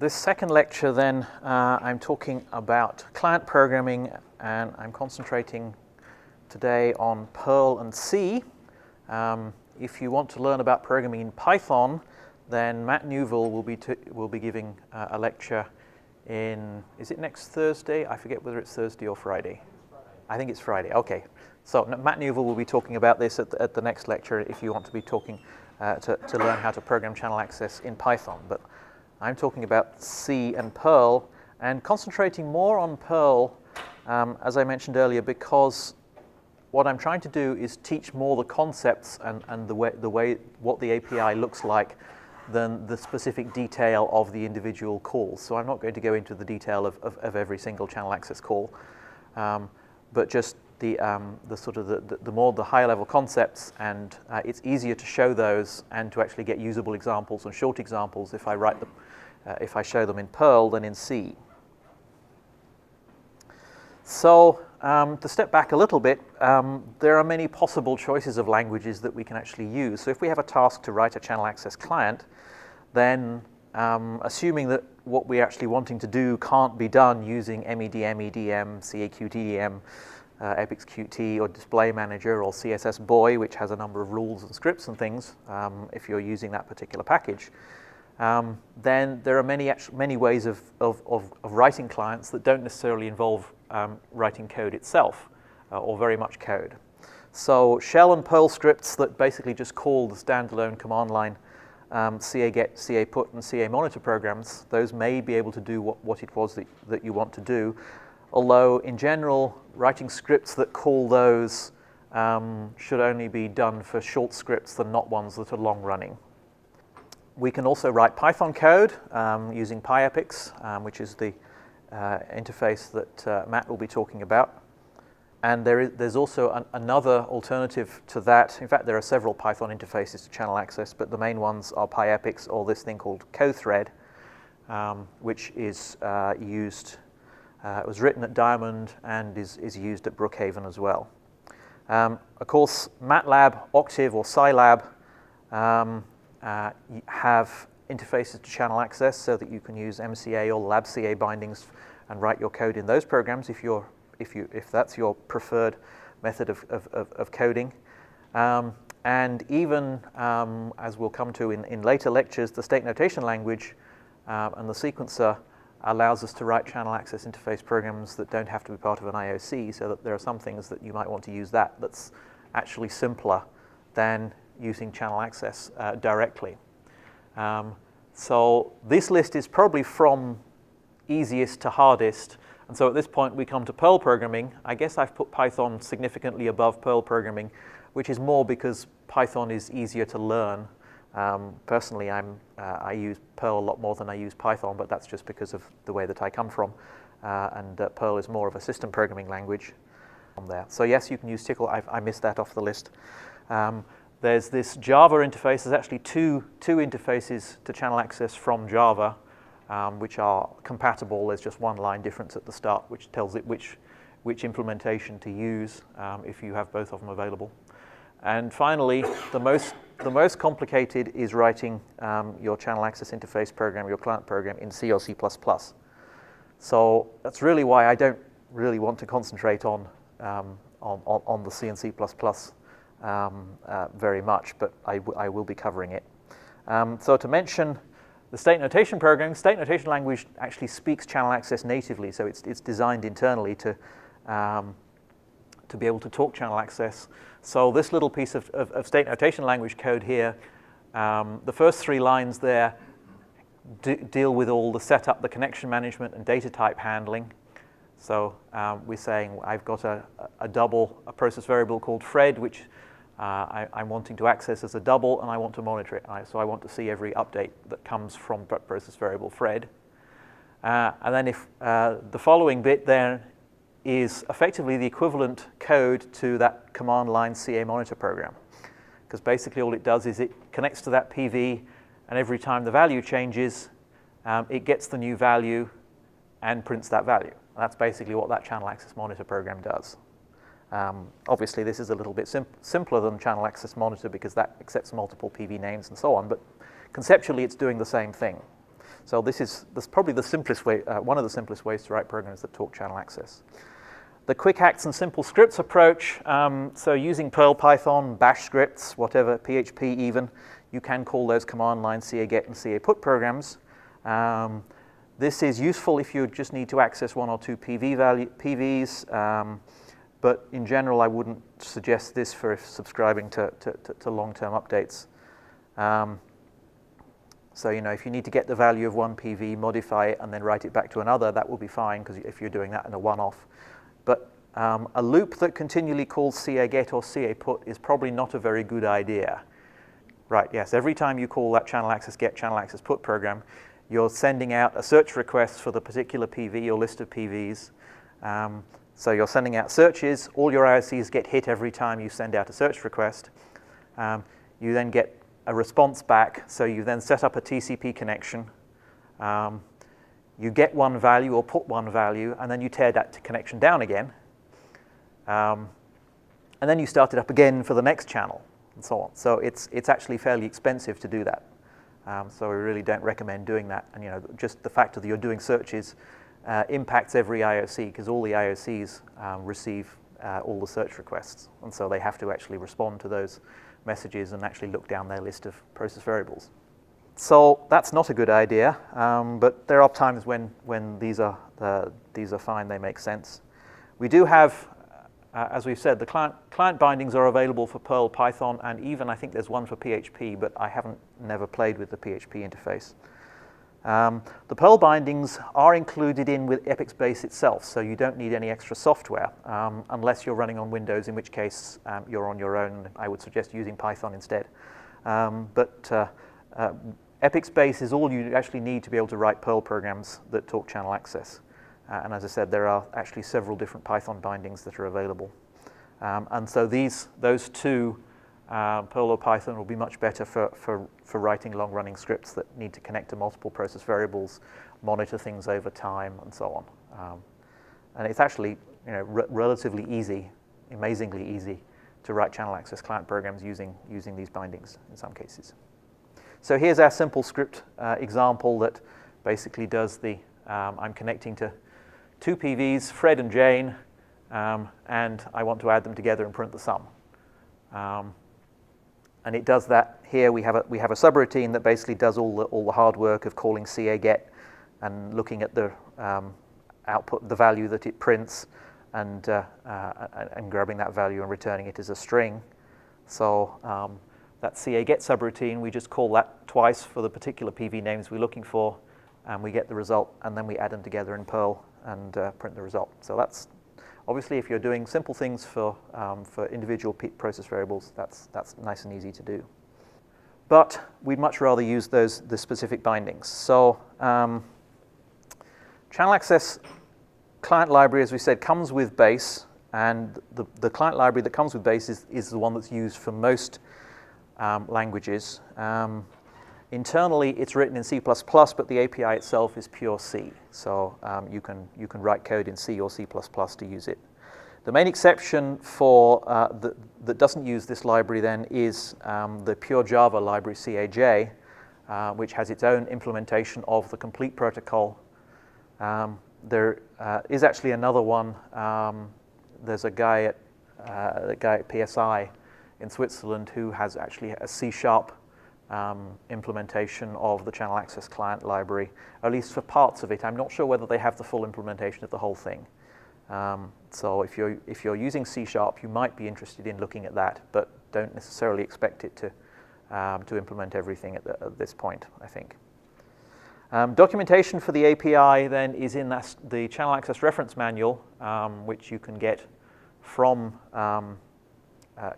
This second lecture then, I'm talking about client programming, and I'm concentrating today on Perl and C. If you want to learn about programming in Python, then Matt Newville will be giving a lecture in, is it next Thursday? I forget whether it's Thursday or Friday. I think it's Friday. Okay. So Matt Newville will be talking about this at the next lecture if you want to be talking to learn how to program channel access in Python. But I'm talking about C and Perl, and concentrating more on Perl, as I mentioned earlier, because what I'm trying to do is teach more the concepts and the way what the API looks like than the specific detail of the individual calls. So I'm not going to go into the detail of every single channel access call, but just the sort of the higher level concepts, and it's easier to show those and to actually get usable examples and short examples if I show them in Perl than in C. So to step back a little bit, there are many possible choices of languages that we can actually use. So if we have a task to write a channel access client, then assuming that what we're actually wanting to do can't be done using MEDM, EDM, caQTDM, EpixQt, or Display Manager, or CSS Boy, which has a number of rules and scripts and things, if you're using that particular package, then there are many ways of writing clients that don't necessarily involve writing code itself, or very much code. So shell and Perl scripts that basically just call the standalone command line caget, caput, and camonitor programs, those may be able to do what it was that you want to do. Although, in general, writing scripts that call those should only be done for short scripts and not ones that are long-running. We can also write Python code using PyEpix, which is the interface that Matt will be talking about. And there's also another alternative to that. In fact, there are several Python interfaces to channel access, but the main ones are PyEpix or this thing called CoThread, which is used. It was written at Diamond and is used at Brookhaven as well. Of course, MATLAB, Octave, or Scilab have interfaces to channel access so that you can use MCA or LabCA bindings and write your code in those programs if that's your preferred method of coding. And even, as we'll come to in later lectures, the state notation language and the sequencer allows us to write channel access interface programs that don't have to be part of an IOC, so that there are some things that you might want to use that's actually simpler than using channel access directly. So this list is probably from easiest to hardest, and so at this point we come to Perl programming. I guess I've put Python significantly above Perl programming, which is more because Python is easier to learn. Personally, I use Perl a lot more than I use Python, but that's just because of the way that I come from, and Perl is more of a system programming language on there. So yes, you can use Tickle. I missed that off the list. There's this Java interface. There's actually two interfaces to channel access from Java, which are compatible. There's just one line difference at the start, which tells it which implementation to use if you have both of them available. And finally, the most complicated is writing your channel access interface program, your client program, in C or C++. So that's really why I don't really want to concentrate on the C and C++ very much, but I will be covering it. So to mention the state notation programming, state notation language actually speaks channel access natively, so it's designed internally to be able to talk channel access. So this little piece of state notation language code here, the first 3 lines there deal with all the setup, the connection management, and data type handling. So we're saying I've got a process variable called Fred, which I'm wanting to access as a double, and I want to monitor it. So I want to see every update that comes from process variable Fred. And then if the following bit there is effectively the equivalent code to that command line camonitor program, because basically all it does is it connects to that PV, and every time the value changes, it gets the new value and prints that value. And that's basically what that channel access monitor program does. Obviously, this is a little bit simpler than channel access monitor because that accepts multiple PV names and so on, but conceptually it's doing the same thing. So that's probably the simplest way, one of the simplest ways to write programs that talk channel access. The quick acts and simple scripts approach, so using Perl, Python, Bash scripts, whatever, PHP even, you can call those command line caget and caput programs. This is useful if you just need to access one or two PVs, but in general I wouldn't suggest this for subscribing to long-term updates. So if you need to get the value of one PV, modify it, and then write it back to another, that will be fine, because if you're doing that in a one-off. But a loop that continually calls caget or caput is probably not a very good idea. Right, yes, every time you call that channel access get, channel access put program, you're sending out a search request for the particular PV or list of PVs. So you're sending out searches. All your IOCs get hit every time you send out a search request. You then get a response back, so you then set up a TCP connection. You get one value or put one value, and then you tear that connection down again. And then you start it up again for the next channel, and so on. So it's actually fairly expensive to do that. So we really don't recommend doing that. And just the fact that you're doing searches impacts every IOC, because all the IOCs receive all the search requests, and so they have to actually respond to those messages and actually look down their list of process variables. So that's not a good idea, but there are times when these are fine, they make sense. We do have, as we've said, the client bindings are available for Perl, Python, and even I think there's one for PHP, but I haven't never played with the PHP interface. The Perl bindings are included with EPIC's itself, so you don't need any extra software, unless you're running on Windows, in which case you're on your own. I would suggest using Python instead. But EPIC's base is all you actually need to be able to write Perl programs that talk channel access. And as I said, there are actually several different Python bindings that are available. And so those two, Perl or Python, will be much better for writing long-running scripts that need to connect to multiple process variables, monitor things over time, and so on. And it's actually relatively easy, amazingly easy, to write channel access client programs using these bindings in some cases. So here's our simple script example that basically does I'm connecting to two PVs, Fred and Jane, and I want to add them together and print the sum. And it does that here. We have a subroutine that basically does all the hard work of calling caget and looking at the output, the value that it prints, and grabbing that value and returning it as a string. So that caget subroutine, we just call that twice for the particular PV names we're looking for, and we get the result, and then we add them together in Perl and print the result. So that's obviously, if you're doing simple things for individual process variables, that's nice and easy to do. But we'd much rather use the specific bindings. So channel access client library, as we said, comes with base, and the client library that comes with base is the one that's used for most languages. Internally, it's written in C++, but the API itself is pure C. So you can write code in C or C++ to use it. The main exception that doesn't use this library then is the pure Java library CAJ, which has its own implementation of the complete protocol. There is actually another one. There's a guy at PSI in Switzerland who has actually a C# implementation of the channel access client library, at least for parts of it. I'm not sure whether they have the full implementation of the whole thing. So if you're using C#, you might be interested in looking at that, but don't necessarily expect it to implement everything at this point, I think. Documentation for the API then is in the channel access reference manual, which you can get from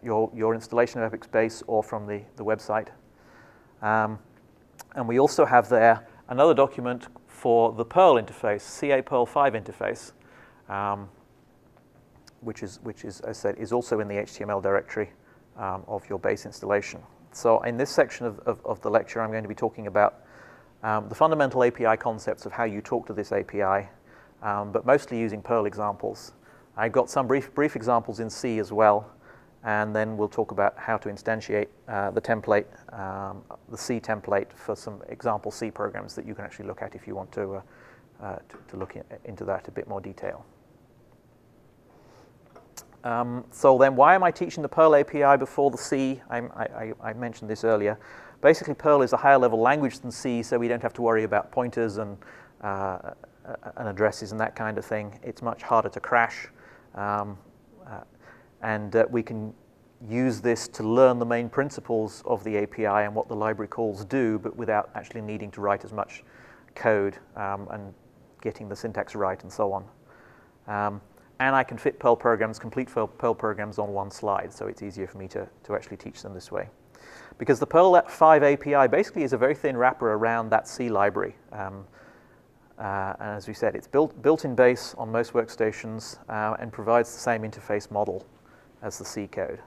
your installation of EPIC's base or from the website. And we also have there another document for the Perl interface, caPerl5 interface, which is, as I said, is also in the HTML directory of your base installation. So in this section of the lecture, I'm going to be talking about the fundamental API concepts of how you talk to this API, but mostly using Perl examples. I've got some brief examples in C as well, and then we'll talk about how to instantiate the template, the C template for some example C programs that you can actually look at if you want to look into that a bit more detail. So then why am I teaching the Perl API before the C? I mentioned this earlier. Basically, Perl is a higher level language than C, so we don't have to worry about pointers and addresses and that kind of thing. It's much harder to crash. And we can use this to learn the main principles of the API and what the library calls do, but without actually needing to write as much code and getting the syntax right and so on. And I can fit Perl programs, complete Perl programs on one slide, so it's easier for me to actually teach them this way. Because the Perl 5 API basically is a very thin wrapper around that C library. And as we said, it's built in base on most workstations and provides the same interface model as the C code.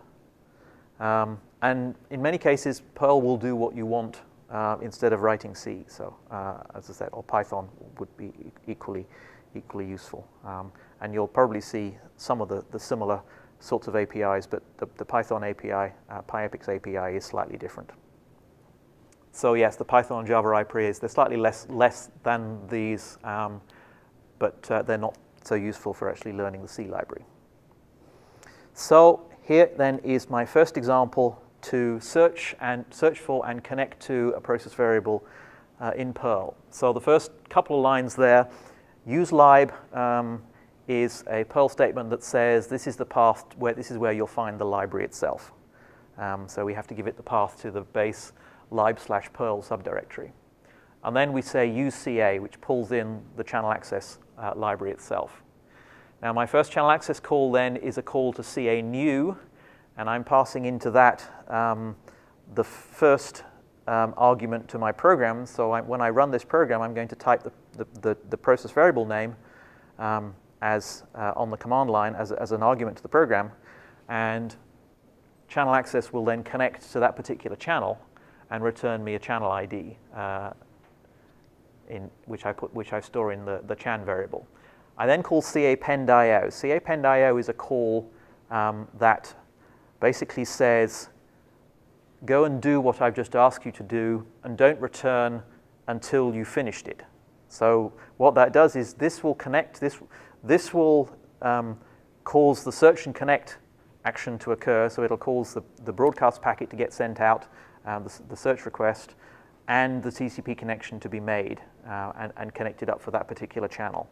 And in many cases, Perl will do what you want instead of writing C. So as I said, or Python would be equally useful. And you'll probably see some of the similar sorts of APIs, but the Python API, PyEpic's API is slightly different. So yes, the Python and Java IPAs, they're slightly less than these, but they're not so useful for actually learning the C library. So here then is my first example to search for and connect to a process variable in Perl. So the first couple of lines there, useLib is a Perl statement that says this is the path this is where you'll find the library itself. So we have to give it the path to the base lib/Perl subdirectory. And then we say use CA, which pulls in the channel access library itself. Now my first channel access call then is a call to CA new, and I'm passing into that the first argument to my program. So when I run this program, I'm going to type the process variable name as on the command line as an argument to the program, and channel access will then connect to that particular channel and return me a channel ID, which I store in the chan variable. I then call caPend.io. caPend.io is a call that basically says, go and do what I've just asked you to do, and don't return until you finished it. So what that does is this will connect, this will cause the search and connect action to occur, so it'll cause the broadcast packet to get sent out, the search request, and the TCP connection to be made and connected up for that particular channel.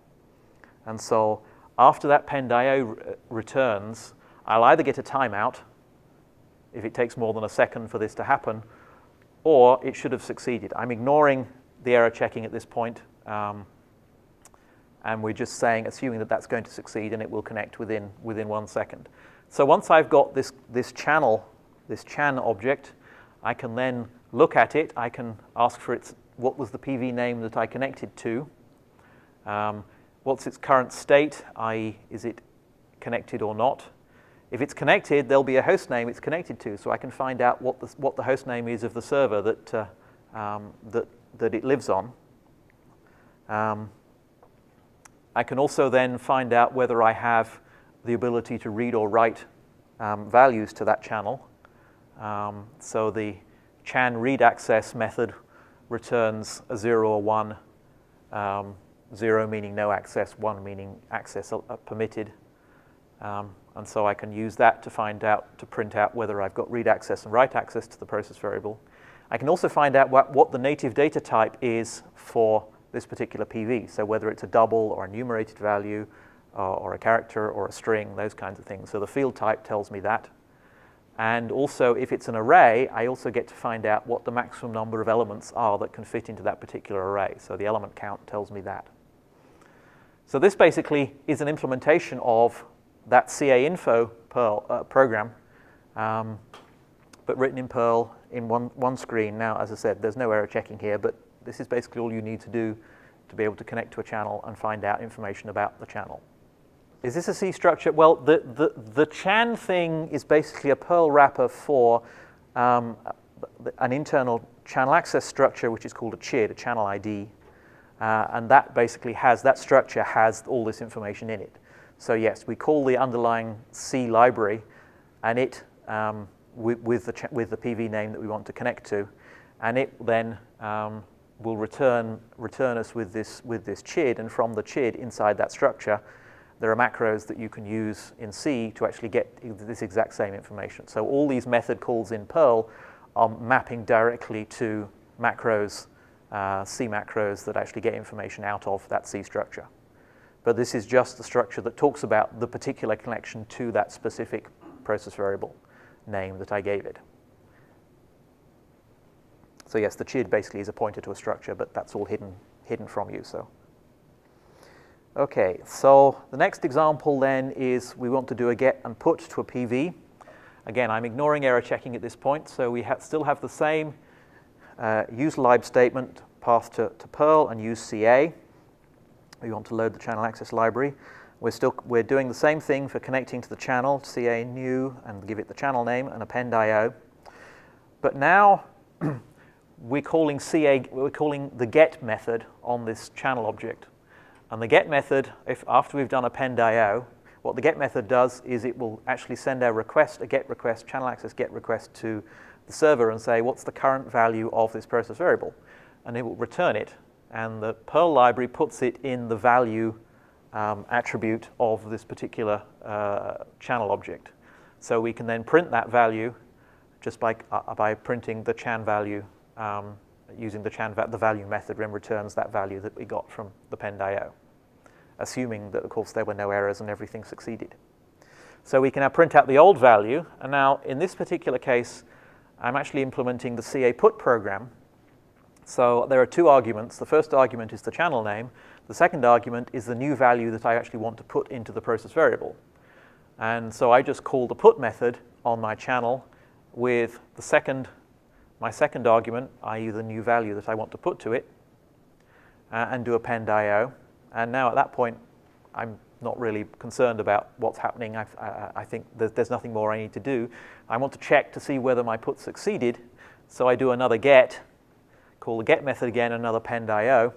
And so after that pend.io returns, I'll either get a timeout, if it takes more than a second for this to happen, or it should have succeeded. I'm ignoring the error checking at this point, and we're just assuming that that's going to succeed and it will connect within 1 second. So once I've got this chan object, I can then look at it. I can ask for what was the PV name that I connected to, what's its current state, i.e. is it connected or not. If it's connected, there'll be a host name it's connected to, so I can find out what the host name is of the server that it lives on. I can also then find out whether I have the ability to read or write values to that channel. So the chan read access method returns a 0 or 1, 0 meaning no access, 1 meaning access permitted. And so I can use that to print out whether I've got read access and write access to the process variable. I can also find out what the native data type is for this particular PV, so whether it's a double or a enumerated value or a character or a string, those kinds of things. So the field type tells me that. And also, if it's an array, I also get to find out what the maximum number of elements are that can fit into that particular array. So the element count tells me that. So this basically is an implementation of that caInfo Perl program, but written in Perl in one screen. Now, as I said, there's no error checking here, but this is basically all you need to do to be able to connect to a channel and find out information about the channel. Is this a C structure? Well, the chan thing is basically a Perl wrapper for an internal channel access structure, which is called a CHID, a channel ID, and that structure has all this information in it. So yes, we call the underlying C library, and it with the PV name that we want to connect to, and it then will return us with this CHID, and from the CHID inside that structure, there are macros that you can use in C to actually get this exact same information. So all these method calls in Perl are mapping directly to macros, C macros that actually get information out of that C structure. But this is just the structure that talks about the particular connection to that specific process variable name that I gave it. So yes, the CHID basically is a pointer to a structure, but that's all hidden from you. So, okay, so the next example then is we want to do a get and put to a PV. Again, I'm ignoring error checking at this point, so we still have the same use lib statement path to Perl and use CA. We want to load the channel access library. We're doing the same thing for connecting to the channel, CA new, and give it the channel name and append IO. But now we're calling the get method on this channel object. And the get method, after we've done append IO, what the get method does is it will actually send a get request, channel access get request to the server and say, what's the current value of this process variable? And it will return it. And the Perl library puts it in the value attribute of this particular channel object. So we can then print that value just by printing the chan value using the value method, and returns that value that we got from the append IO, assuming that, of course, there were no errors and everything succeeded. So we can now print out the old value. And now, in this particular case, I'm actually implementing the CA put program. So there are two arguments. The first argument is the channel name. The second argument is the new value that I actually want to put into the process variable. And so I just call the put method on my channel with my second argument, i.e. the new value that I want to put to it, and do append IO. And now at that point, I'm not really concerned about what's happening. I think there's nothing more I need to do. I want to check to see whether my put succeeded. So I do another get, call the get method again, another append IO.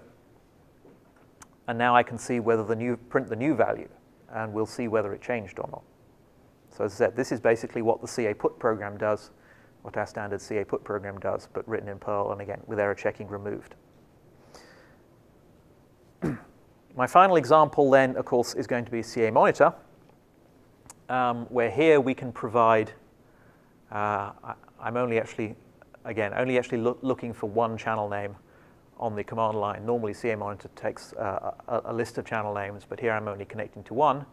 And now I can see whether print the new value, and we'll see whether it changed or not. So as I said, this is basically what the CA put program does, what our standard CA put program does, but written in Perl, and again, with error checking removed. My final example then, of course, is going to be CA monitor, where here we can provide, I'm only actually looking for one channel name on the command line. Normally CA monitor takes a list of channel names, but here I'm only connecting to one.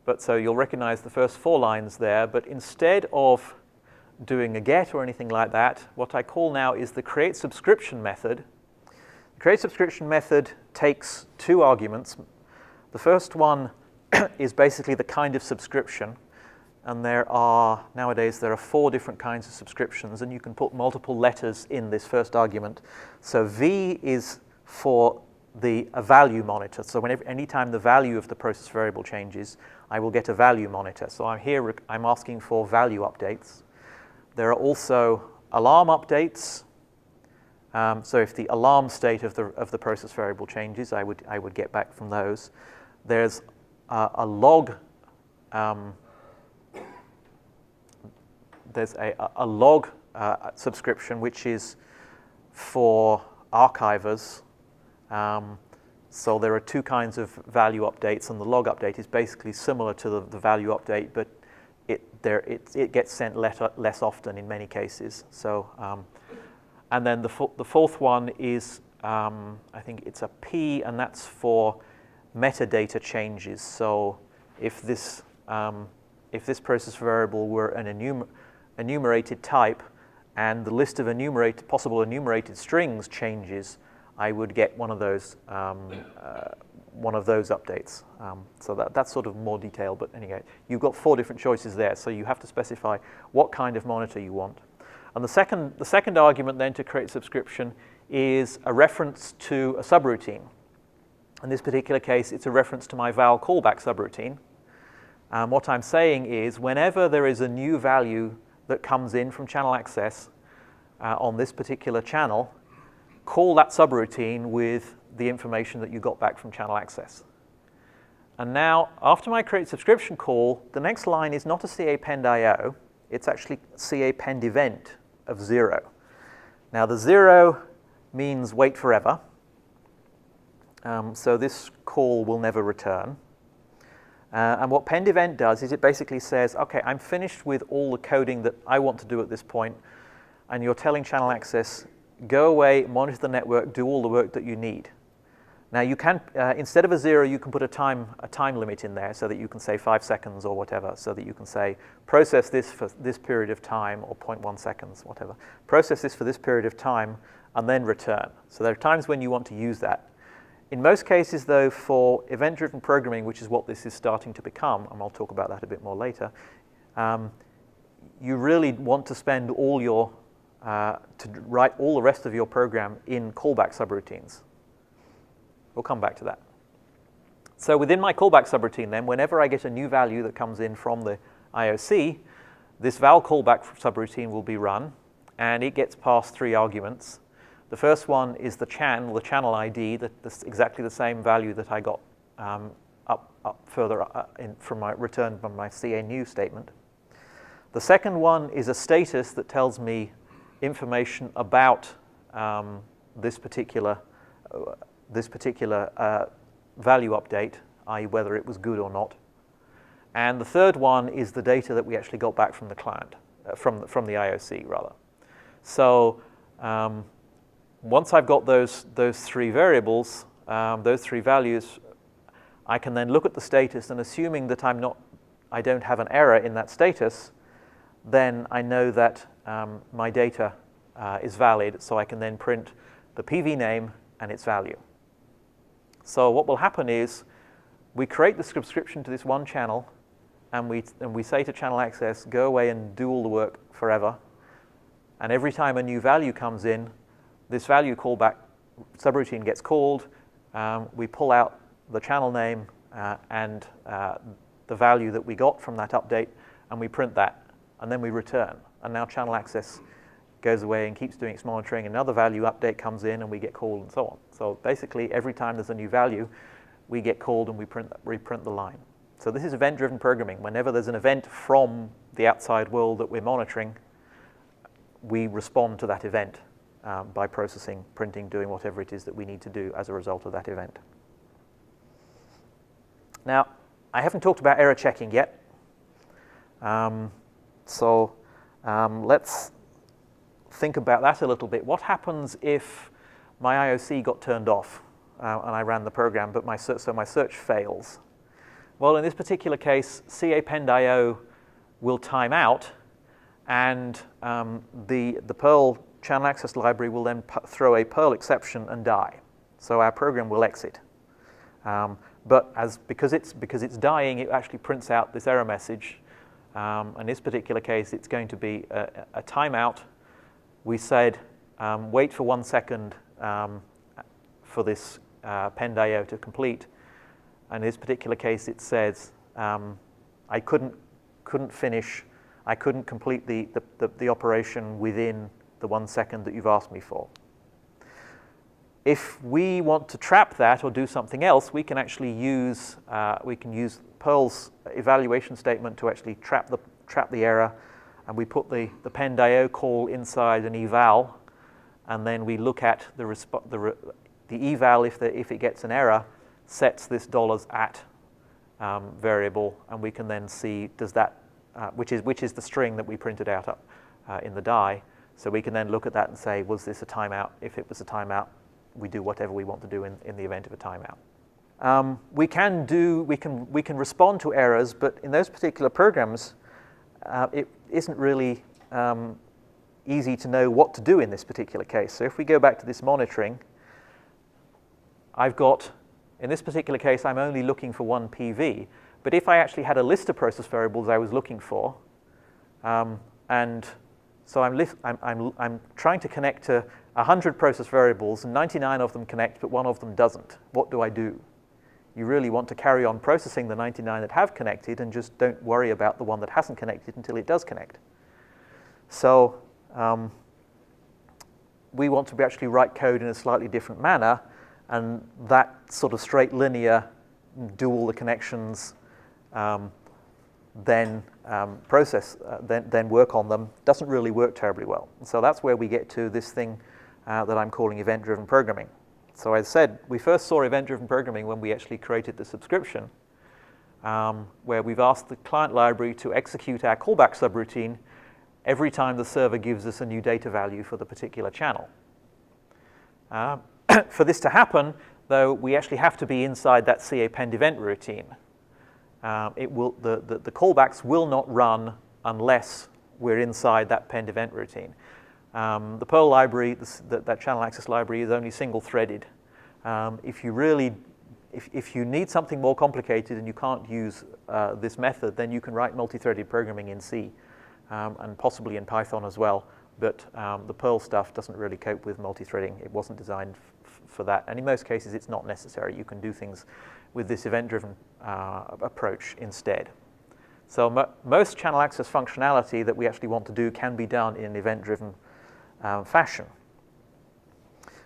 But so you'll recognize the first 4 lines there, but instead of doing a get or anything like that, what I call now is the create subscription method. The create subscription method takes 2 arguments. The first one is basically the kind of subscription, and nowadays there are 4 different kinds of subscriptions, and you can put multiple letters in this first argument. So V is for a value monitor. So anytime the value of the process variable changes, I will get a value monitor. So I'm asking for value updates. There are also alarm updates. So if the alarm state of the process variable changes, I would get back from those. There's a log. There's a log subscription, which is for archivers. So there are 2 kinds of value updates, and the log update is basically similar to the value update, but it gets sent less often in many cases. So, and then the 4th one is, I think it's a P, and that's for metadata changes. So if this process variable were an enumerated type, and the list of possible enumerated strings changes, I would get one of those updates. So that's sort of more detail, but anyway, you've got 4 different choices there, so you have to specify what kind of monitor you want. And the second argument then to create subscription is a reference to a subroutine. In this particular case, it's a reference to my val callback subroutine. What I'm saying is whenever there is a new value that comes in from channel access on this particular channel, call that subroutine with the information that you got back from channel access. And now, after my create subscription call, the next line is not a CA append IO. it's actually see append event of 0. Now the 0 means wait forever, so this call will never return. And what pend event does is it basically says, okay, I'm finished with all the coding that I want to do at this point, and you're telling channel access, go away, monitor the network, do all the work that you need. Now you can, instead of a 0, you can put a time limit in there so that you can say 5 seconds or whatever, so that you can say, process this for this period of time, or 0.1 seconds, whatever. Process this for this period of time, and then return. So there are times when you want to use that. In most cases, though, for event-driven programming, which is what this is starting to become, and I'll talk about that a bit more later, you really want to spend all your, to write all the rest of your program in callback subroutines. We'll come back to that. So within my callback subroutine then, whenever I get a new value that comes in from the IOC, this val callback subroutine will be run, and it gets passed 3 arguments. The first one is the channel ID, that's exactly the same value that I got up further from my return from my CA new statement. The second one is a status that tells me information about this particular value update, i.e. whether it was good or not. And the third one is the data that we actually got back from the client, from the IOC rather. So once I've got those 3 variables, those 3 values, I can then look at the status, and assuming that I don't have an error in that status, then I know that my data is valid, so I can then print the PV name and its value. So what will happen is we create the subscription to this one channel, and we say to channel access, go away and do all the work forever. And every time a new value comes in, this value callback subroutine gets called. We pull out the channel name and the value that we got from that update, and we print that, and then we return. And now channel access goes away and keeps doing its monitoring. Another value update comes in, and we get called, and so on. So basically, every time there's a new value, we get called and we reprint the line. So this is event-driven programming. Whenever there's an event from the outside world that we're monitoring, we respond to that event by processing, printing, doing whatever it is that we need to do as a result of that event. Now, I haven't talked about error checking yet. Let's think about that a little bit. What happens if my IOC got turned off and I ran the program, but my search fails? Well, in this particular case, caExample.c will time out, and the Perl channel access library will then throw a Perl exception and die. So our program will exit. But because it's dying, it actually prints out this error message. In this particular case, it's going to be a timeout. We said, wait for 1 second for this pend.io to complete. And in this particular case, it says, I couldn't complete the operation within the 1 second that you've asked me for. If we want to trap that or do something else, we can actually use Perl's evaluation statement to actually trap the error, and we put the pend.io call inside an eval, and then we look at the eval if it gets an error, sets this $at variable, and we can then see does that which is the string that we printed out in the die. So we can then look at that and say, was this a timeout? If it was a timeout, we do whatever we want to do in the event of a timeout. We can respond to errors, but in those particular programs, it isn't really easy to know what to do in this particular case. So if we go back to this monitoring, in this particular case, I'm only looking for one PV. But if I actually had a list of process variables I was looking for, and so I'm trying to connect to 100 process variables, and 99 of them connect, but one of them doesn't. What do I do? You really want to carry on processing the 99 that have connected and just don't worry about the one that hasn't connected until it does connect. So we want to actually write code in a slightly different manner, and that sort of straight linear, do all the connections, then then work on them doesn't really work terribly well. And so that's where we get to this thing that I'm calling event-driven programming. So as I said, we first saw event-driven programming when we actually created the subscription, where we've asked the client library to execute our callback subroutine every time the server gives us a new data value for the particular channel. For this to happen, though, we actually have to be inside that caPend event routine. The callbacks will not run unless we're inside that pend event routine. The Perl library, that channel access library, is only single-threaded. If you need something more complicated and you can't use this method, then you can write multi-threaded programming in C and possibly in Python as well. But the Perl stuff doesn't really cope with multi-threading. It wasn't designed for that. And in most cases, it's not necessary. You can do things with this event-driven approach instead. So most channel access functionality that we actually want to do can be done in an event-driven fashion.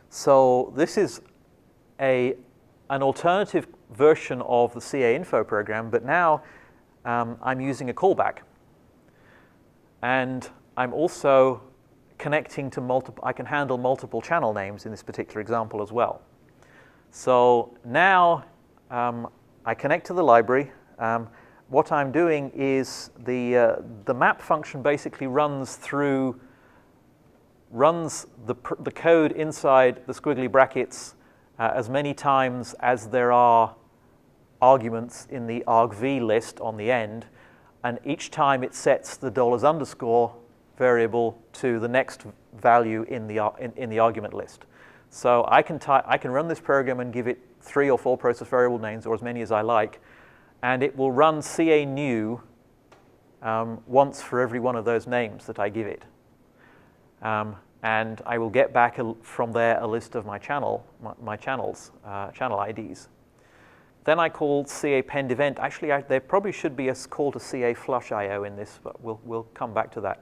So this is an alternative version of the caInfo program, but now I'm using a callback. And I'm also connecting to I can handle multiple channel names in this particular example as well. So now I connect to the library. What I'm doing is the map function basically runs the code inside the squiggly brackets as many times as there are arguments in the argv list on the end, and each time it sets the $_ variable to the next value in the argument list. So I can run this program and give it 3 or 4 process variable names, or as many as I like, and it will run canew once for every one of those names that I give it. And I will get back from there a list of my channels, channel IDs. Then I call caPend event. Actually, there probably should be a call to caFlushIO in this, but we'll come back to that.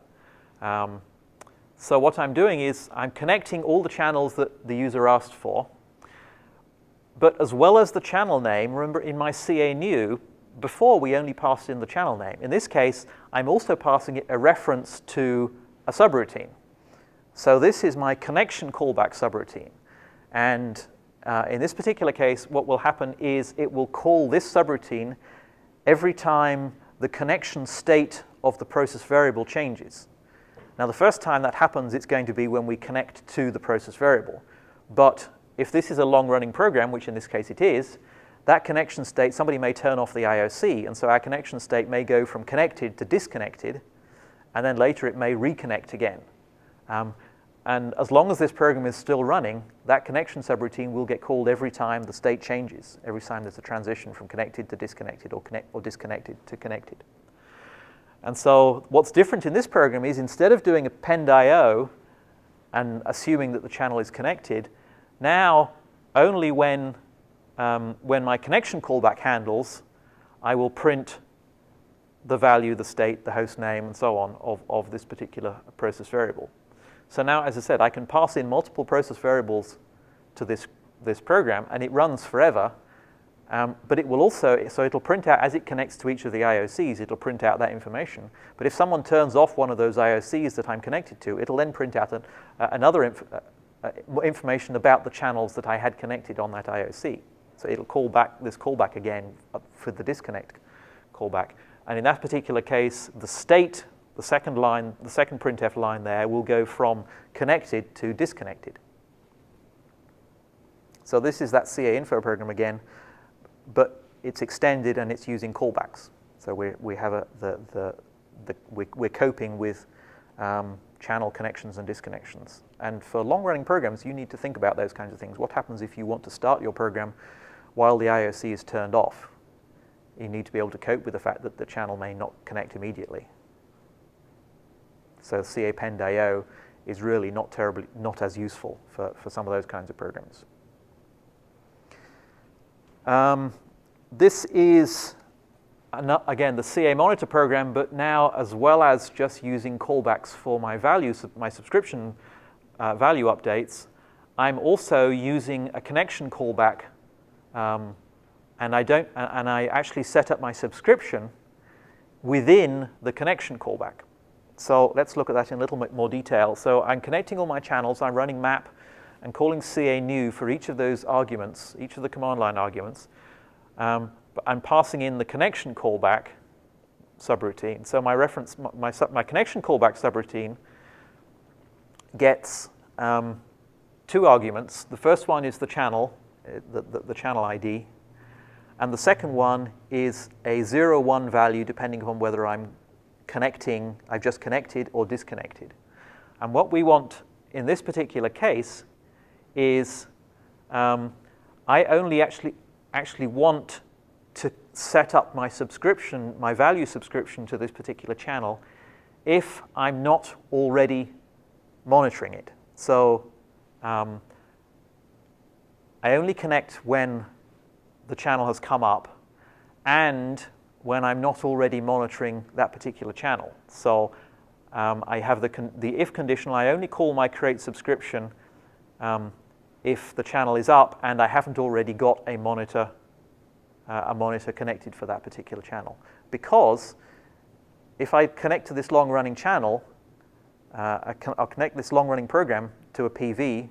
So what I'm doing is I'm connecting all the channels that the user asked for. But as well as the channel name, remember in my canew, before we only passed in the channel name. In this case, I'm also passing it a reference to a subroutine. So this is my connection callback subroutine. And in this particular case, what will happen is it will call this subroutine every time the connection state of the process variable changes. Now, the first time that happens, it's going to be when we connect to the process variable. But if this is a long-running program, which in this case it is, that connection state, somebody may turn off the IOC, and so our connection state may go from connected to disconnected, and then later it may reconnect again. And as long as this program is still running, that connection subroutine will get called every time the state changes, every time there's a transition from connected to disconnected or disconnected to connected. And so what's different in this program is instead of doing a pend.io and assuming that the channel is connected, now only when my connection callback handles, I will print the value, the state, the host name, and so on of this particular process variable. So now, as I said, I can pass in multiple process variables to this program, and it runs forever. But it will also, so it'll print out, as it connects to each of the IOCs, it'll print out that information. But if someone turns off one of those IOCs that I'm connected to, it'll then print out another information about the channels that I had connected on that IOC. So it'll call back this callback again for the disconnect callback. And in that particular case, the state, the second printf line there, will go from connected to disconnected. So this is that caInfo program again, but it's extended and it's using callbacks. So we're coping with channel connections and disconnections. And for long-running programs, you need to think about those kinds of things. What happens if you want to start your program while the IOC is turned off? You need to be able to cope with the fact that the channel may not connect immediately. So caPend.io is really not as useful for some of those kinds of programs. This is, again, the CA monitor program, but now as well as just using callbacks for my values, my subscription value updates, I'm also using a connection callback, and I actually set up my subscription within the connection callback. So let's look at that in a little bit more detail. So I'm connecting all my channels, I'm running map and calling ca new for each of those arguments, each of the command line arguments. But I'm passing in the connection callback subroutine. So my connection callback subroutine gets 2 arguments. The first one is the channel, the channel ID, and the second one is a 0, 1 value depending upon whether I've just connected or disconnected. And what we want in this particular case is I only actually want to set up my subscription, my value subscription to this particular channel if I'm not already monitoring it. So I only connect when the channel has come up and when I'm not already monitoring that particular channel. So I have the if conditional. I only call my create subscription if the channel is up and I haven't already got a monitor connected for that particular channel. Because if I connect to this long-running channel, I'll connect this long-running program to a PV.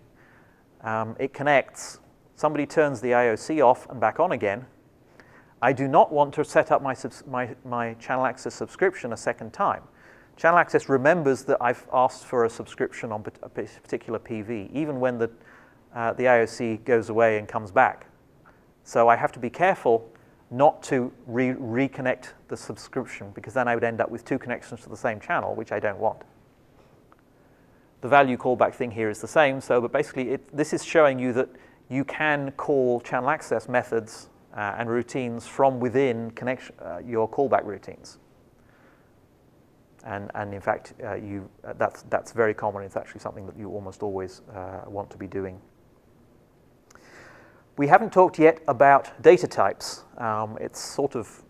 It connects. Somebody turns the IOC off and back on again. I do not want to set up my channel access subscription a second time. Channel access remembers that I've asked for a subscription on a particular PV, even when the IOC goes away and comes back. So I have to be careful not to reconnect the subscription, because then I would end up with 2 connections to the same channel, which I don't want. The value callback thing here is the same, but basically this is showing you that you can call channel access methods and routines from within your callback routines. And in fact, that's very common. It's actually something that you almost always want to be doing. We haven't talked yet about data types. I sort of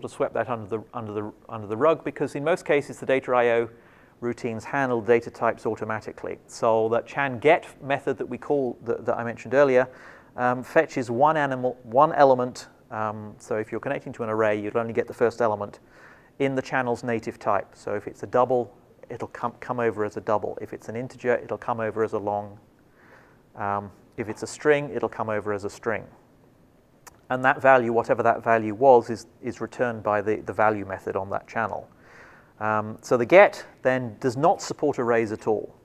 swept that under the rug, because in most cases the data I/O routines handle data types automatically. So that ChanGet method that we call that I mentioned earlier fetches one element. So if you're connecting to an array, you'll only get the first element in the channel's native type. So if it's a double, it'll come over as a double. If it's an integer, it'll come over as a long. If it's a string, it'll come over as a string. And that value, whatever that value was, is returned by the value method on that channel. So the get then does not support arrays at all.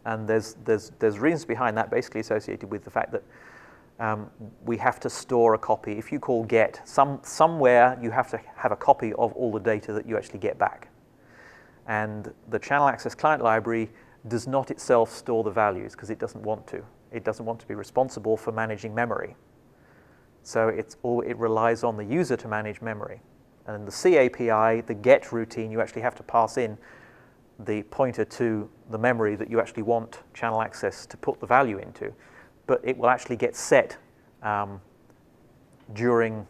And there's reasons behind that, basically associated with the fact that we have to store a copy. If you call get, somewhere you have to have a copy of all the data that you actually get back. And the channel access client library does not itself store the values, because it doesn't want to. It doesn't want to be responsible for managing memory. So it relies on the user to manage memory. And in the C API, the get routine, you actually have to pass in the pointer to the memory that you actually want channel access to put the value into. But it will actually get set during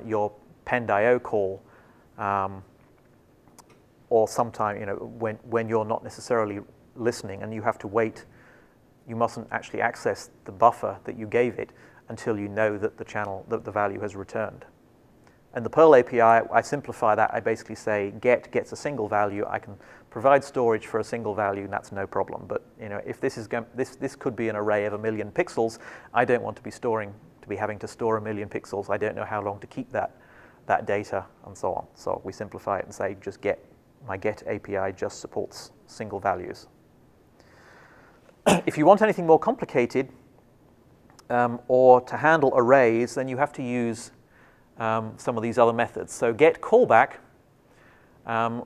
your pend.io call, or sometime when you're not necessarily listening and you have to wait. You mustn't actually access the buffer that you gave it until you know that the value has returned. And the Perl API, I simplify that. I basically say get gets a single value. I can provide storage for a single value, and that's no problem. But if this could be an array of 1 million pixels, I don't want to be having to store 1 million pixels. I don't know how long to keep that data, and so on. So we simplify it and say just get. My get API just supports single values. If you want anything more complicated, or to handle arrays, then you have to use some of these other methods. So get callback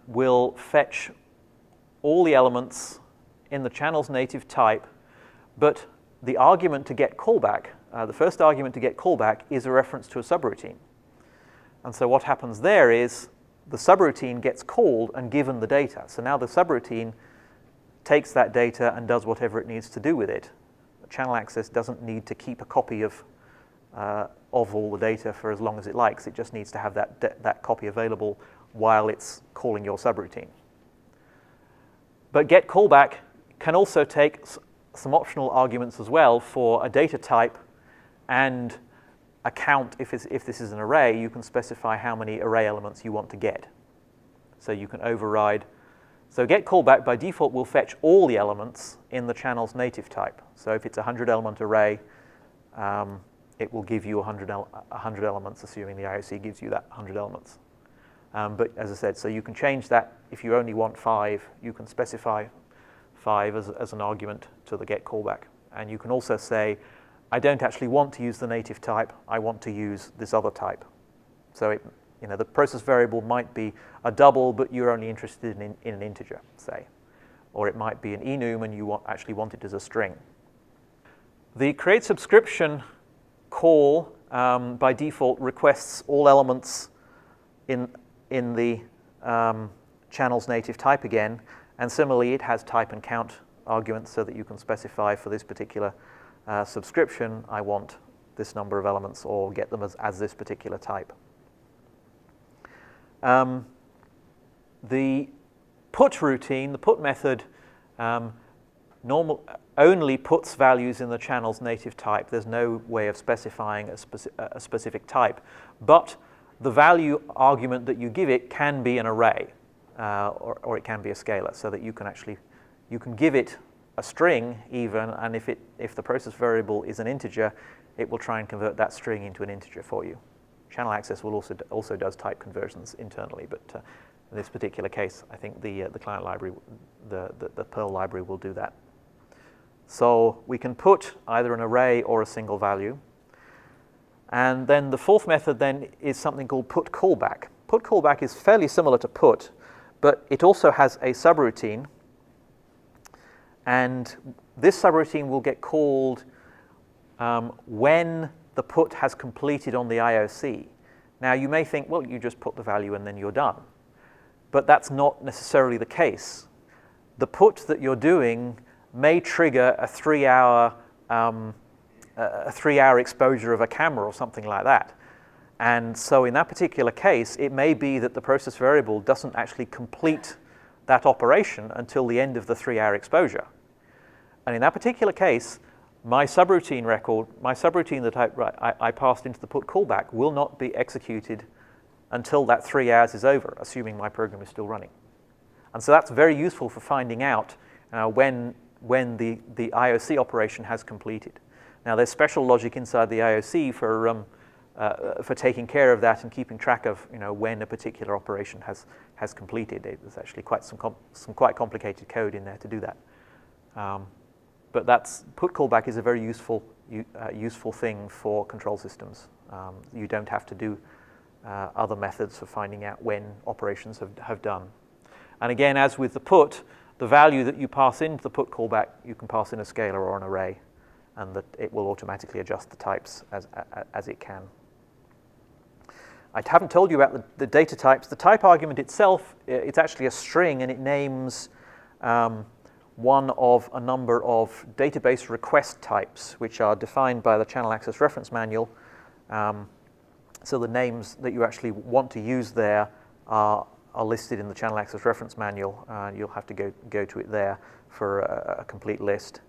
will fetch all the elements in the channel's native type, but the argument to get callback, the first argument to get callback, is a reference to a subroutine. And so what happens there is the subroutine gets called and given the data. So now the subroutine takes that data and does whatever it needs to do with it. Channel access doesn't need to keep a copy of all the data for as long as it likes. It just needs to have that copy available while it's calling your subroutine. But get callback can also take some optional arguments as well for a data type and a count. If this is an array, you can specify how many array elements you want to get. So you can override. So get callback by default will fetch all the elements in the channel's native type. So if it's a 100-element array, it will give you 100 elements, assuming the IOC gives you that 100 elements. But as I said, so you can change that. If you only want 5, you can specify 5 as an argument to the get callback. And you can also say, I don't actually want to use the native type. I want to use this other type. So the process variable might be a double, but you're only interested in an integer, say. Or it might be an enum, and you actually want it as a string. The create subscription call by default requests all elements in the channel's native type again, and similarly it has type and count arguments so that you can specify for this particular subscription, I want this number of elements or get them as this particular type. The put routine, the put method, only puts values in the channel's native type. There's no way of specifying a specific type, but the value argument that you give it can be an array, or it can be a scalar, so that you can give it a string even, and if the process variable is an integer, it will try and convert that string into an integer for you. Channel access will also does type conversions internally, but in this particular case, I think the client library, the Perl library will do that. So we can put either an array or a single value. And then the fourth method then is something called put callback. Put callback is fairly similar to put, but it also has a subroutine. And this subroutine will get called when the put has completed on the IOC. Now you may think, well, you just put the value and then you're done. But that's not necessarily the case. The put that you're doing may trigger a 3-hour exposure of a camera or something like that. And so in that particular case, it may be that the process variable doesn't actually complete that operation until the end of the 3-hour exposure. And in that particular case, my subroutine that I passed into the put callback will not be executed until that 3 hours is over, assuming my program is still running. And so that's very useful for finding out when the IOC operation has completed. Now there's special logic inside the IOC for taking care of that and keeping track of when a particular operation has completed. There's actually quite some quite complicated code in there to do that. But put callback is a very useful thing for control systems. You don't have to do other methods for finding out when operations have done. And again, as with the put, the value that you pass into the put callback, you can pass in a scalar or an array, and that it will automatically adjust the types as it can. I haven't told you about the data types. The type argument itself, it's actually a string, and it names one of a number of database request types, which are defined by the Channel Access Reference Manual. So the names that you actually want to use there are listed in the Channel Access Reference Manual. You'll have to go to it there for a complete list.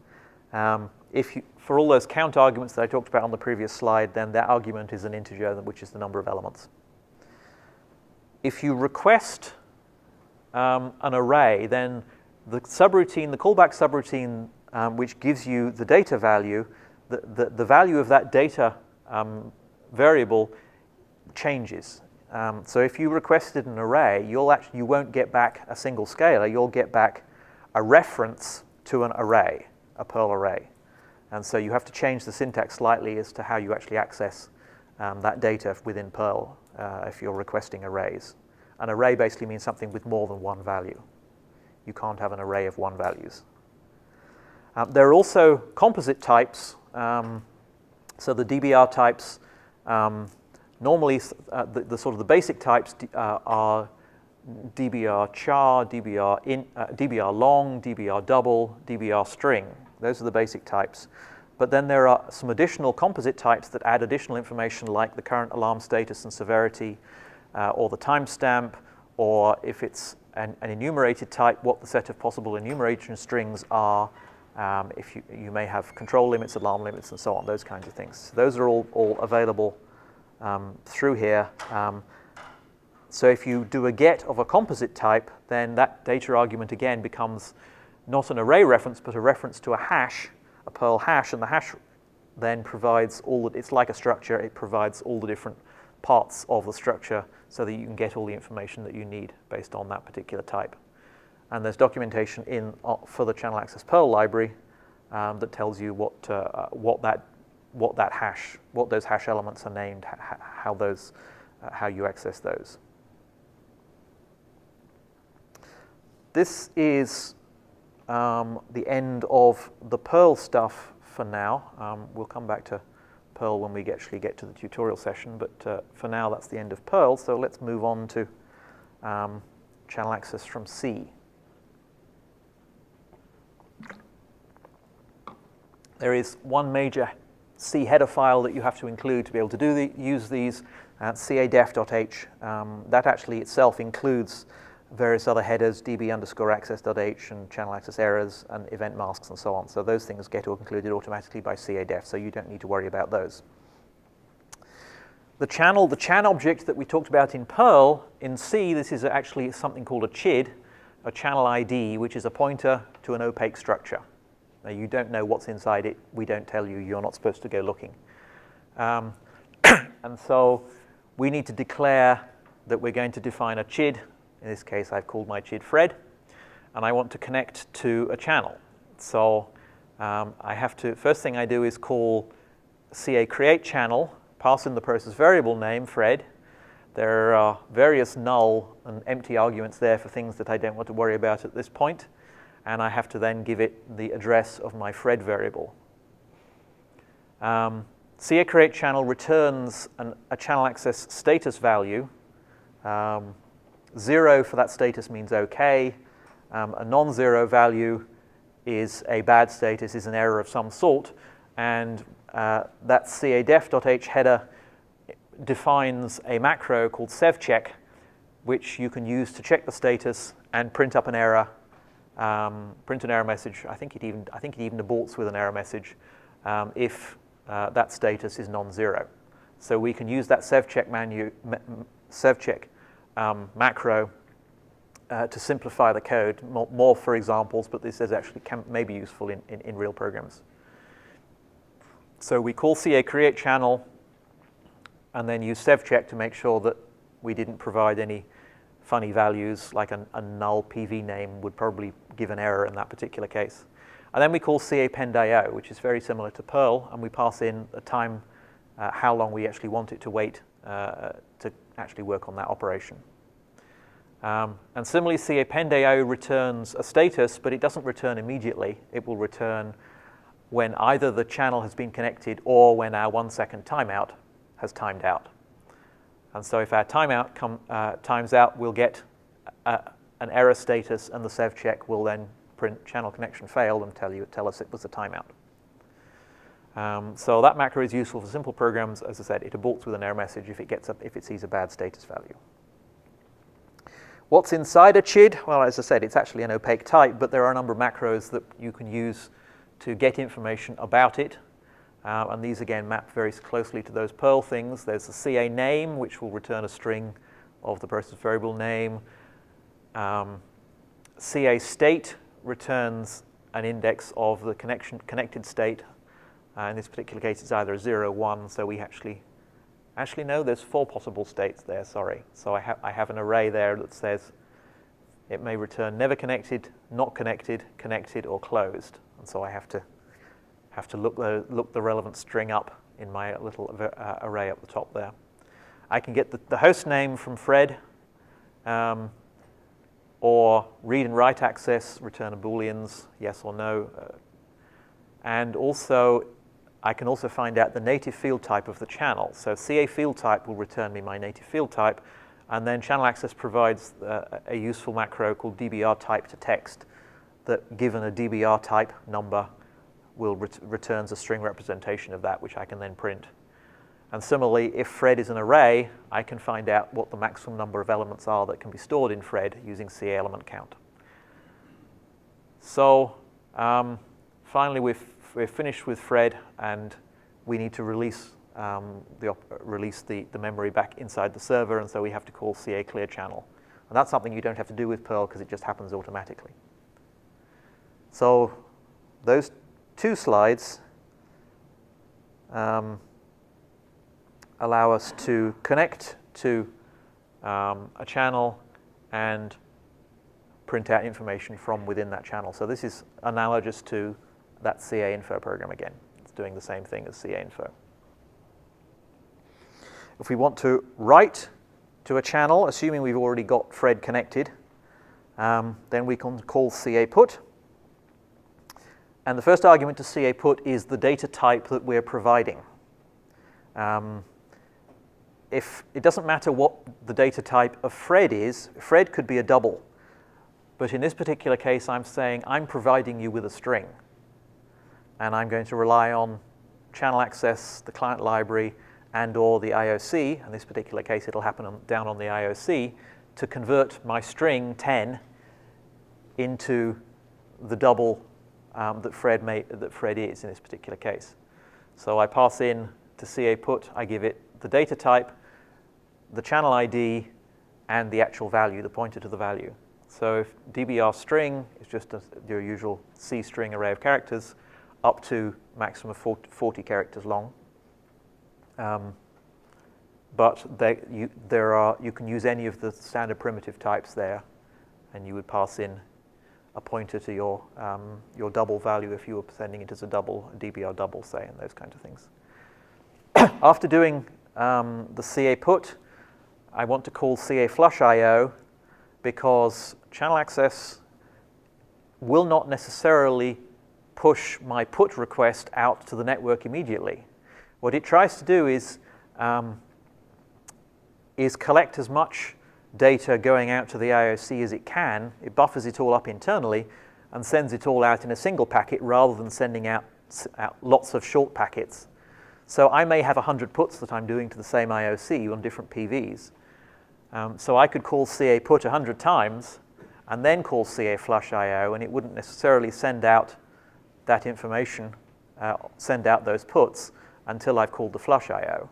For all those count arguments that I talked about on the previous slide, then that argument is an integer, which is the number of elements. If you request an array, then the callback subroutine, which gives you the data value, the value of that data variable changes. So if you requested an array, you won't get back a single scalar. You'll get back a reference to an array, a Perl array. And so you have to change the syntax slightly as to how you actually access that data within Perl if you're requesting arrays. An array basically means something with more than one value. You can't have an array of one values. There are also composite types. So the DBR types, normally the sort of the basic types are DBR char, DBR long, DBR double, DBR string. Those are the basic types. But then there are some additional composite types that add additional information like the current alarm status and severity, or the timestamp, or if it's an enumerated type, what the set of possible enumeration strings are. If you may have control limits, alarm limits, and so on, those kinds of things. So those are all available through here. So if you do a get of a composite type, then that data argument again becomes not an array reference, but a reference to a hash, a Perl hash, and the hash then provides all that, it's like a structure, it provides all the different parts of the structure so that you can get all the information that you need based on that particular type. And there's documentation in for the channel access Perl library that tells you what those hash elements are named, how you access those. This is the end of the Perl stuff for now. We'll come back to Perl when we actually get to the tutorial session, but for now that's the end of Perl. So let's move on to channel access from C. There is one major C header file that you have to include to be able to use these, caDef.h. That actually itself includes various other headers, db_access.h and channel access errors and event masks and so on. So those things get included automatically by caDef, so you don't need to worry about those. The chan object that we talked about in Perl, in C, this is actually something called a CHID, a channel ID, which is a pointer to an opaque structure. Now, you don't know what's inside it. We don't tell you. You're not supposed to go looking. And so we need to declare that we're going to define a CHID. In this case, I've called my CHID Fred. And I want to connect to a channel. So first thing I do is call caCreateChannel, pass in the process variable name, Fred. There are various null and empty arguments there for things that I don't want to worry about at this point. And I have to then give it the address of my Fred variable. caCreateChannel returns a channel access status value. 0 for that status means OK. A non-zero value is a bad status, is an error of some sort. And that caDef.h header defines a macro called sevcheck, which you can use to check the status and print up an error. Print an error message. I think it even aborts with an error message if that status is non-zero. So we can use that sevcheck macro to simplify the code. More for examples, but this is actually may be useful in real programs. So we call caCreateChannel and then use sevcheck to make sure that we didn't provide any funny values, like a null PV name would probably give an error in that particular case. And then we call caPend.io, which is very similar to Perl, and we pass in a time, how long we actually want it to wait to actually work on that operation. And similarly, caPend.io returns a status, but it doesn't return immediately. It will return when either the channel has been connected or when our 1 second timeout has timed out. And so if our timeout times out, we'll get an error status, and the sevcheck will then print channel connection failed and tell us it was a timeout. So that macro is useful for simple programs. As I said, it aborts with an error message if it sees a bad status value. What's inside a CHID? Well, as I said, it's actually an opaque type, but there are a number of macros that you can use to get information about it. And these, again, map very closely to those Perl things. There's the ca name, which will return a string of the process variable name. Ca state returns an index of the connected state. In this particular case, it's either a 0 or 1, so we actually no, there's 4 possible states there, sorry. So I have an array there that says it may return never connected, not connected, connected, or closed. And so I have to look the relevant string up in my little array up the top there. I can get the host name from Fred, or read and write access, return a booleans, yes or no. And also, I can also find out the native field type of the channel. So ca field type will return me my native field type, and then channel access provides a useful macro called dbr type to text that, given a dbr type number, will returns a string representation of that, which I can then print. And similarly, if Fred is an array, I can find out what the maximum number of elements are that can be stored in Fred using ca element count. So finally, we're finished with Fred, and we need to release release the memory back inside the server, and so we have to call caClearChannel. And that's something you don't have to do with Perl because it just happens automatically. So those two slides allow us to connect to a channel and print out information from within that channel. So this is analogous to that caInfo program again. It's doing the same thing as caInfo. If we want to write to a channel, assuming we've already got Fred connected, then we can call caPut. And the first argument to caPut is the data type that we're providing. If it doesn't matter what the data type of Fred is, Fred could be a double. But in this particular case, I'm saying I'm providing you with a string. And I'm going to rely on channel access, the client library, and or the IOC. In this particular case, it'll happen down on the IOC to convert my string 10 into the double that Fred is in this particular case. So I pass in to caPut, I give it the data type, the channel ID, and the actual value, the pointer to the value. So if dbr string is just your usual C string array of characters, up to maximum of 40 characters long. But you can use any of the standard primitive types there, and you would pass in a pointer to your double value if you were sending it as a double, a dbr double, say, and those kinds of things. After doing the caPut, I want to call caFlushIO because channel access will not necessarily push my put request out to the network immediately. What it tries to do is collect as much data going out to the IOC as it can. It buffers it all up internally and sends it all out in a single packet rather than sending out lots of short packets. So I may have 100 puts that I'm doing to the same IOC on different PVs. So I could call caPut 100 times and then call caFlushIO, and it wouldn't necessarily send out that information, send out those puts until I've called the flush.io.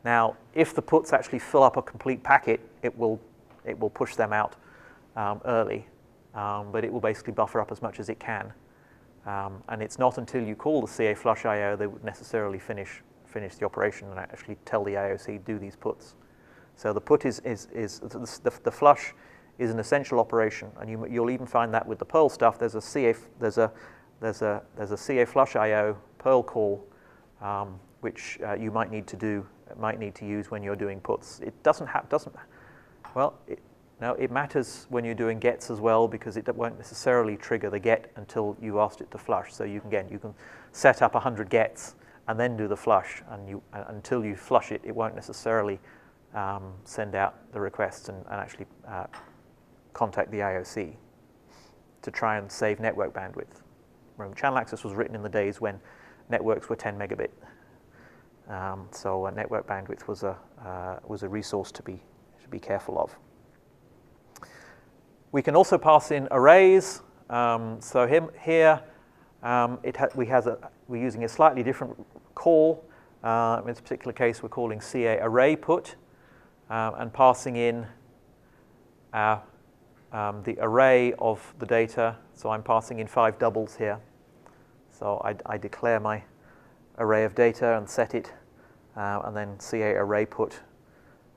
Now, if the puts actually fill up a complete packet, it will push them out early, but it will basically buffer up as much as it can. And it's not until you call the caFlushIO that would necessarily finish the operation and actually tell the IOC do these puts. So the put is the flush is an essential operation, and you'll even find that with the Perl stuff. There's a caFlushIO Perl call, which you might need to use when you're doing puts. It it matters when you're doing gets as well, because it won't necessarily trigger the get until you asked it to flush. So you can set up 100 gets and then do the flush, and until you flush it, it won't necessarily send out the requests and actually contact the IOC to try and save network bandwidth. Remember, channel access was written in the days when networks were 10 megabit. So network bandwidth was a resource to be careful of. We can also pass in arrays. Here we're using a slightly different call. In this particular case, we're calling caArrayPut and passing in the array of the data. So I'm passing in 5 doubles here. So I declare my array of data and set it, and then caArrayPut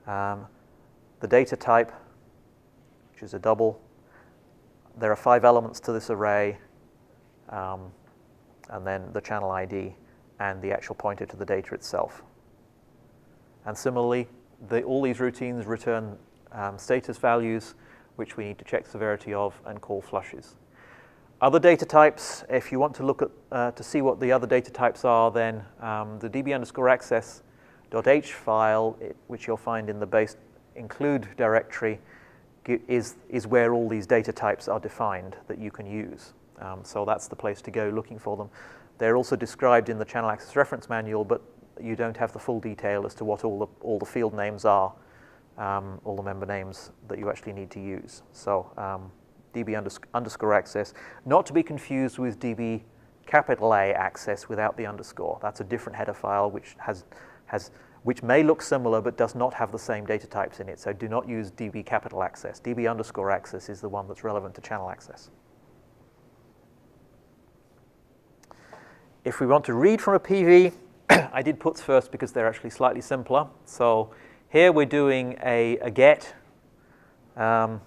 the data type, which is a double. There are 5 elements to this array, and then the channel ID and the actual pointer to the data itself. And similarly, all these routines return status values, which we need to check severity of and call flushes. Other data types, if you want to look at to see what the other data types are, then the db_access.h file, which you'll find in the base include directory, is where all these data types are defined that you can use. So that's the place to go looking for them. They're also described in the channel access reference manual, but you don't have the full detail as to what all the field names are, all the member names that you actually need to use. So db_access, not to be confused with db capital A access without the underscore. That's a different header file which has which may look similar but does not have the same data types in it. So do not use DB capital access. DB underscore access is the one that's relevant to channel access. If we want to read from a PV, I did puts first because they're actually slightly simpler. So here we're doing a get. I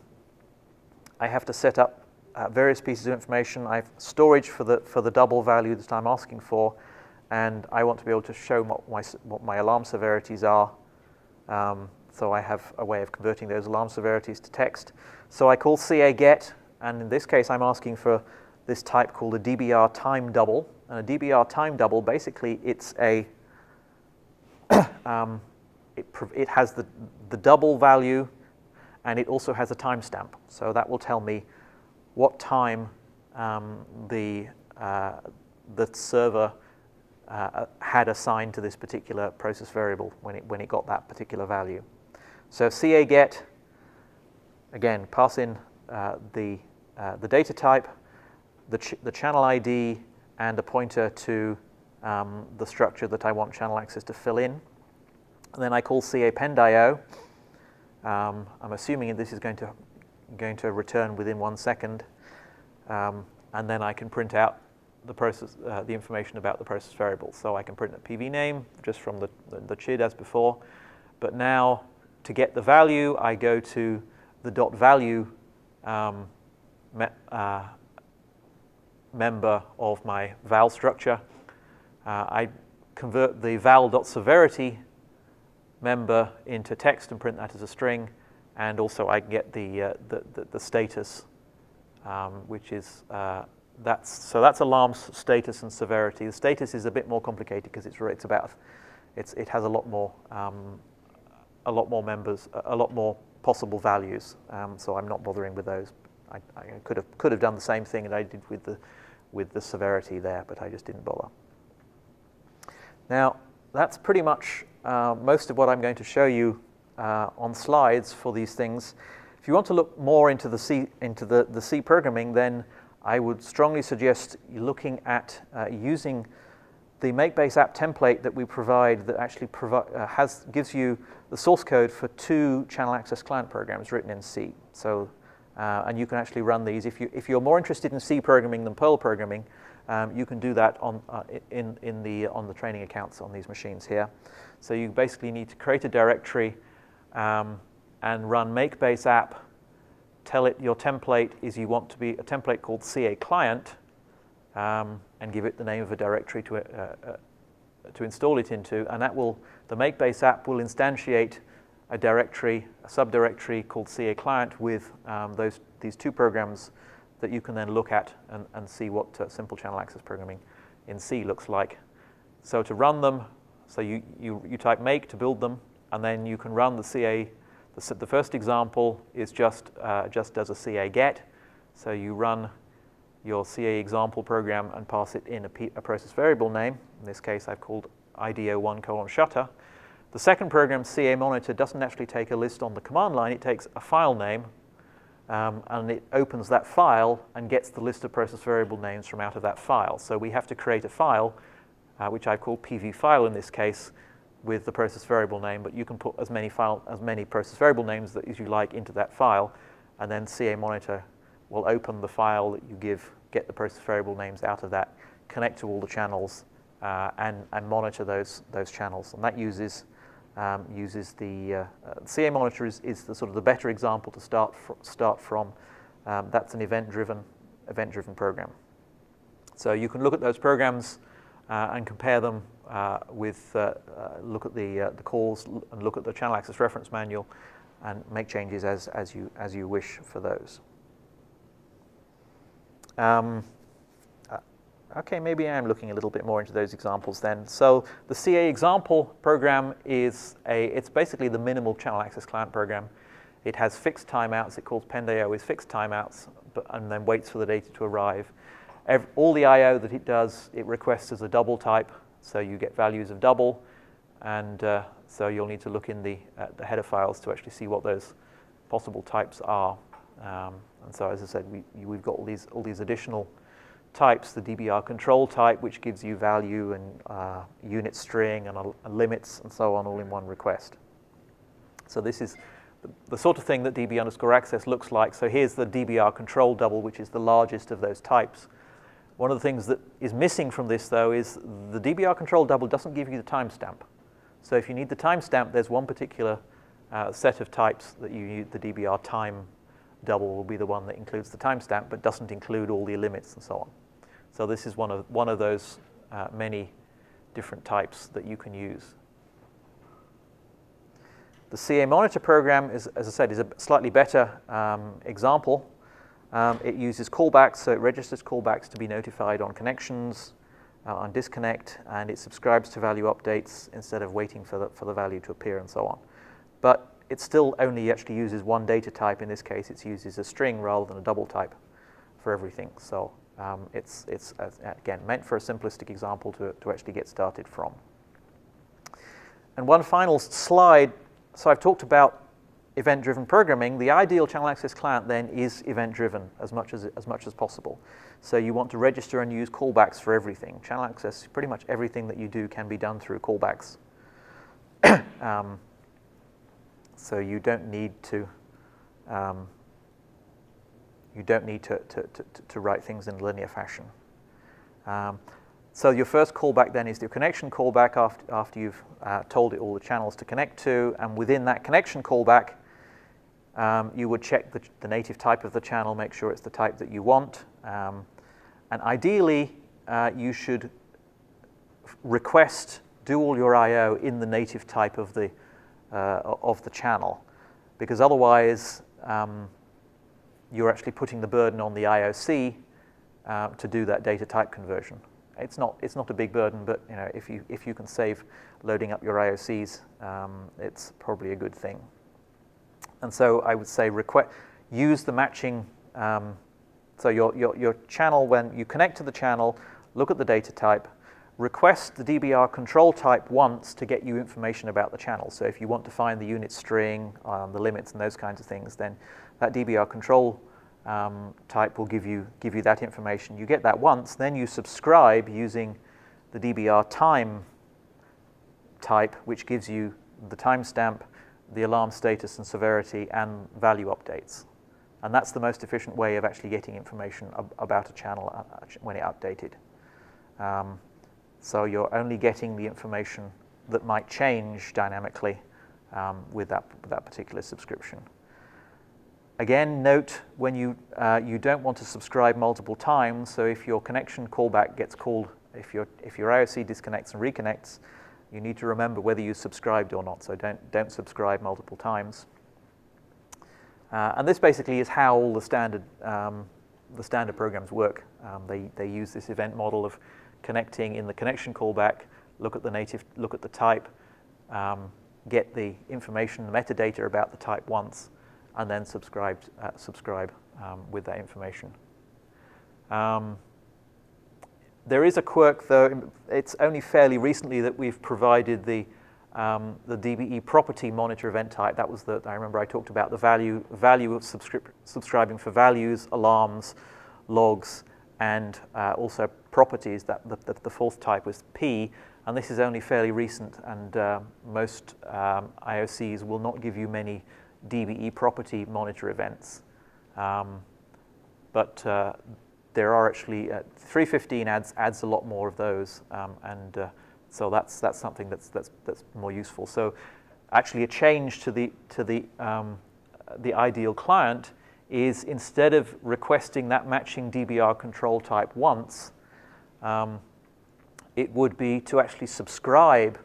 have to set up various pieces of information. I have storage for the double value that I'm asking for, and I want to be able to show what my alarm severities are. So I have a way of converting those alarm severities to text. So I call caGet, and in this case I'm asking for this type called a DBR time double. And a DBR time double, basically it's a it has the double value, and it also has a timestamp. So that will tell me what time the server had assigned to this particular process variable when it got that particular value. So caGet, again, pass in the data type, the channel ID, and a pointer to the structure that I want channel access to fill in. And then I call caPendIO. I'm assuming this is going to return within 1 second, and then I can print out the information about the process variable. So I can print a PV name just from the CHID as before, but now to get the value, I go to the .value member of my val structure. I convert the val.severity member into text and print that as a string, and also I get the status, which is that's alarm status and severity. The status is a bit more complicated because it has a lot more members, a lot more possible values. So I'm not bothering with those. I could have done the same thing that I did with the severity there, but I just didn't bother. Now that's pretty much most of what I'm going to show you on slides for these things. If you want to look more into the C programming, then I would strongly suggest you looking at using the make-base app template that we provide that actually gives you the source code for 2 channel access client programs written in C. So, and you can actually run these. If you're more interested in C programming than Perl programming, you can do that on the training accounts on these machines here. So you basically need to create a directory and run make-base app. Tell it your template is you want to be a template called caClient, and give it the name of a directory to install it into, and the make-base app will instantiate a directory, a subdirectory called caClient with these 2 programs that you can then look at and see what simple channel access programming in C looks like. So to run them, so you type make to build them, and then you can run the CA. The first example is just does a caGet. So you run your caExample program and pass it in a process variable name. In this case, I've called IDO1:shutter. The second program, caMonitor, doesn't actually take a list on the command line. It takes a file name, and it opens that file and gets the list of process variable names from out of that file. So we have to create a file, which I've called PV file in this case, with the process variable name, but you can put as many process variable names as you like into that file, and then caMonitor will open the file that you get the process variable names out of that, connect to all the channels, and monitor those channels. And that uses the caMonitor is the sort of the better example to start from. That's an event-driven program. So you can look at those programs and compare them with look at the calls and look at the channel access reference manual and make changes as you wish for those. Okay, maybe I'm looking a little bit more into those examples then. So the caExample program it's basically the minimal channel access client program. It has fixed timeouts. It calls PendIO with fixed timeouts, and then waits for the data to arrive. All the I/O that it does, it requests as a double type, so you get values of double, and so you'll need to look in the header files to actually see what those possible types are. And so, as I said, we've got all these additional types, the DBR control type, which gives you value and unit string and limits and so on, all in one request. So this is the sort of thing that db_access looks like. So here's the DBR control double, which is the largest of those types. One of the things that is missing from this, though, is the DBR control double doesn't give you the timestamp. So if you need the timestamp, there's one particular set of types that you need. The DBR time double will be the one that includes the timestamp, but doesn't include all the limits and so on. So this is one of those many different types that you can use. The CA monitor program is, as I said, is a slightly better example. It uses callbacks, so it registers callbacks to be notified on connections, on disconnect, and it subscribes to value updates instead of waiting for the value to appear and so on. But it still only actually uses one data type. In this case, it uses a string rather than a double type for everything. So it's again, meant for a simplistic example to actually get started from. And one final slide. So I've talked about event-driven programming. The ideal channel access client then is event-driven as much as possible. So you want to register and use callbacks for everything. Channel access, pretty much everything that you do can be done through callbacks. So you don't need to write things in linear fashion. So your first callback then is the connection callback after you've told it all the channels to connect to, and within that connection callback, you would check the native type of the channel, make sure it's the type that you want, and ideally you should do all your I/O in the native type of the channel, because otherwise you're actually putting the burden on the IOC to do that data type conversion. It's not a big burden, but if you can save loading up your IOCs, it's probably a good thing. And so I would say use the matching. So your channel, when you connect to the channel, look at the data type, request the DBR control type once to get you information about the channel. So if you want to find the unit string, the limits, and those kinds of things, then that DBR control type will give you that information. You get that once, then you subscribe using the DBR time type, which gives you the timestamp, the alarm status and severity, and value updates. And that's the most efficient way of actually getting information about a channel when it's updated. So you're only getting the information that might change dynamically with that particular subscription. Again, note when you don't want to subscribe multiple times. So if your connection callback gets called, if your IOC disconnects and reconnects, you need to remember whether you subscribed or not. So don't subscribe multiple times. And this basically is how all the standard programs work. They use this event model of connecting in the connection callback, look at the type, get the information, the metadata about the type once, and then subscribe with that information. There is a quirk, though. It's only fairly recently that we've provided the DBE property monitor event type. That was I remember I talked about the value of subscribing for values, alarms, logs, and also properties. That the fourth type was P, and this is only fairly recent. And most IOCs will not give you many DBE property monitor events, but there are actually 3.15 adds a lot more of those, and so that's something that's more useful. So actually, a change to the ideal client is, instead of requesting that matching DBR control type once, it would be to actually subscribe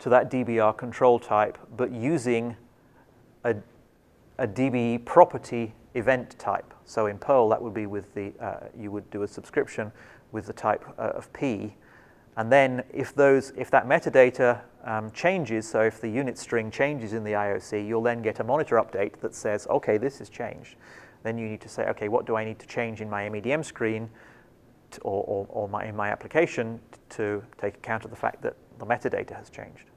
to that DBR control type, but using a DBE property event type. So in Perl, that would be with you would do a subscription with the type of P, and then if that metadata changes, so if the unit string changes in the IOC, you'll then get a monitor update that says, okay, this has changed. Then you need to say, okay, what do I need to change in my MEDM screen in my application to take account of the fact that the metadata has changed.